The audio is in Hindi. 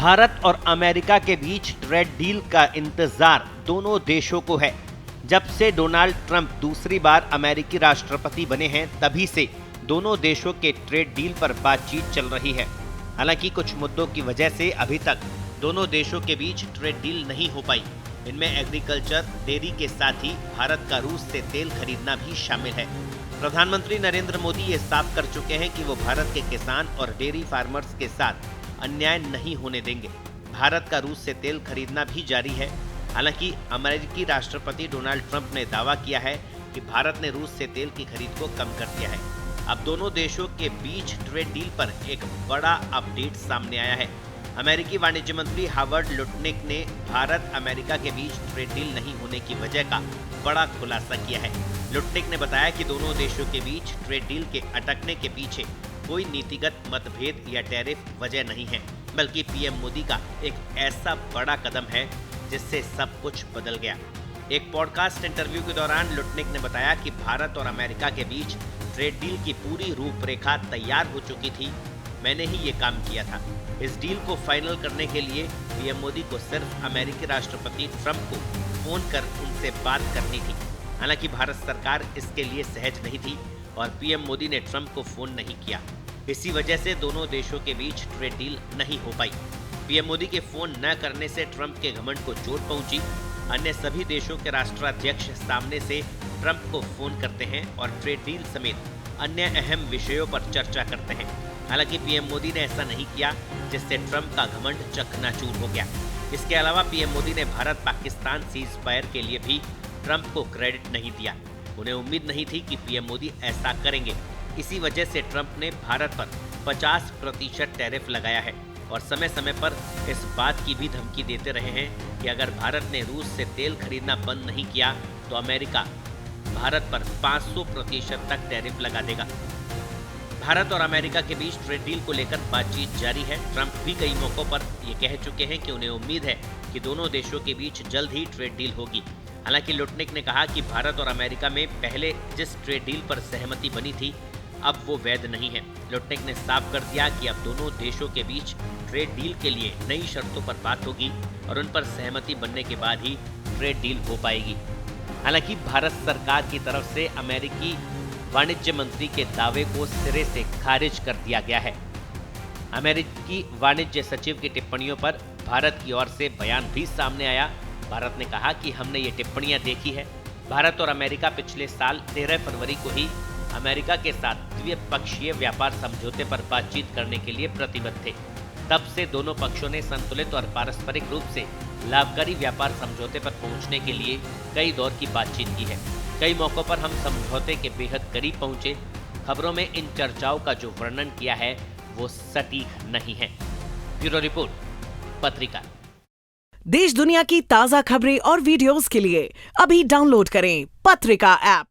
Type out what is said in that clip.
भारत और अमेरिका के बीच ट्रेड डील का इंतजार दोनों देशों को है। जब से डोनाल्ड ट्रंप दूसरी बार अमेरिकी राष्ट्रपति बने हैं, तभी से दोनों देशों के ट्रेड डील पर बातचीत चल रही है। हालांकि कुछ मुद्दों की वजह से अभी तक दोनों देशों के बीच ट्रेड डील नहीं हो पाई। इनमें एग्रीकल्चर, डेयरी के साथ ही भारत का रूस से तेल खरीदना भी शामिल है। प्रधानमंत्री नरेंद्र मोदी ये साफ कर चुके हैं कि वो भारत के किसान और डेयरी फार्मर्स के साथ अन्याय नहीं होने देंगे। भारत का रूस से तेल खरीदना भी जारी है। हालांकि अमेरिकी राष्ट्रपति डोनाल्ड ट्रंप ने दावा किया है कि भारत ने रूस से तेल की खरीद को कम कर दिया है। अब दोनों देशों के बीच ट्रेड डील पर एक बड़ा अपडेट सामने आया है। अमेरिकी वाणिज्य मंत्री हावर्ड लुटनिक ने भारत अमेरिका के बीच ट्रेड डील नहीं होने की वजह का बड़ा खुलासा किया है। लुटनिक ने बताया कि दोनों देशों के बीच ट्रेड डील के अटकने के पीछे कोई नीतिगत मतभेद या टैरिफ वजह नहीं है, बल्कि पीएम मोदी का एक ऐसा बड़ा कदम है जिससे सब कुछ बदल गया। एक पॉडकास्ट इंटरव्यू के दौरान लुटनिक ने बताया कि भारत और अमेरिका के बीच ट्रेड डील की पूरी रूपरेखा तैयार हो चुकी थी। मैंने ही ये काम किया था। इस डील को फाइनल करने के लिए पीएम मोदी को सिर्फ अमेरिकी राष्ट्रपति ट्रंप को फोन कर उनसे बात करनी थी। हालांकि भारत सरकार इसके लिए सहज नहीं थी और पीएम मोदी ने ट्रंप को फोन नहीं किया। इसी वजह से दोनों देशों के बीच ट्रेड डील नहीं हो पाई। पीएम मोदी के फोन न करने से ट्रंप के घमंड को चोट पहुंची। अन्य सभी देशों के राष्ट्राध्यक्ष सामने से ट्रंप को फोन करते हैं और ट्रेड डील समेत अन्य अहम विषयों पर चर्चा करते हैं। हालांकि पीएम मोदी ने ऐसा नहीं किया, जिससे ट्रंप का घमंड चकनाचूर हो गया। इसके अलावा पीएम मोदी ने भारत पाकिस्तान सीज फायर के लिए भी ट्रंप को क्रेडिट नहीं दिया। उन्हें उम्मीद नहीं थी कि पीएम मोदी ऐसा करेंगे। इसी वजह से ट्रंप ने भारत पर 50% टैरिफ लगाया है और समय समय पर इस बात की भी धमकी देते रहे हैं कि अगर भारत ने रूस से तेल खरीदना बंद नहीं किया तो अमेरिका भारत पर 500% तक टैरिफ लगा देगा। भारत और अमेरिका के बीच ट्रेड डील को लेकर बातचीत जारी है। ट्रंप भी कई मौकों पर ये कह चुके हैं कि उन्हें उम्मीद है कि दोनों देशों के बीच जल्द ही ट्रेड डील होगी। हालांकि लुटनिक ने कहा कि भारत और अमेरिका में पहले जिस ट्रेड डील पर सहमति बनी थी, अब वो वैध नहीं है। लुटनिक ने साफ कर दिया कि अब दोनों देशों के बीच ट्रेड डील के लिए नई शर्तों पर बात होगी और उन पर सहमति बनने के बाद ही ट्रेड डील हो पाएगी। हालांकि भारत सरकार की तरफ से अमेरिकी वाणिज्य मंत्री के दावे को सिरे से खारिज कर दिया गया है। अमेरिकी वाणिज्य सचिव की टिप्पणियों पर भारत की ओर से बयान भी सामने आया। भारत ने कहा कि हमने ये टिप्पणियां देखी है। भारत और अमेरिका पिछले साल 13 फरवरी को ही अमेरिका के साथ द्विपक्षीय व्यापार समझौते पर बातचीत करने के लिए प्रतिबद्ध थे। तब से दोनों पक्षों ने संतुलित और पारस्परिक रूप से लाभकारी व्यापार समझौते पर पहुंचने के लिए कई दौर की बातचीत की है। कई मौकों पर हम समझौते के बेहद करीब पहुंचे। खबरों में इन चर्चाओं का जो वर्णन किया है वो सटीक नहीं है। ब्यूरो रिपोर्ट, पत्रिका। देश दुनिया की ताजा खबरें और वीडियोस के लिए अभी डाउनलोड करें पत्रिका ऐप।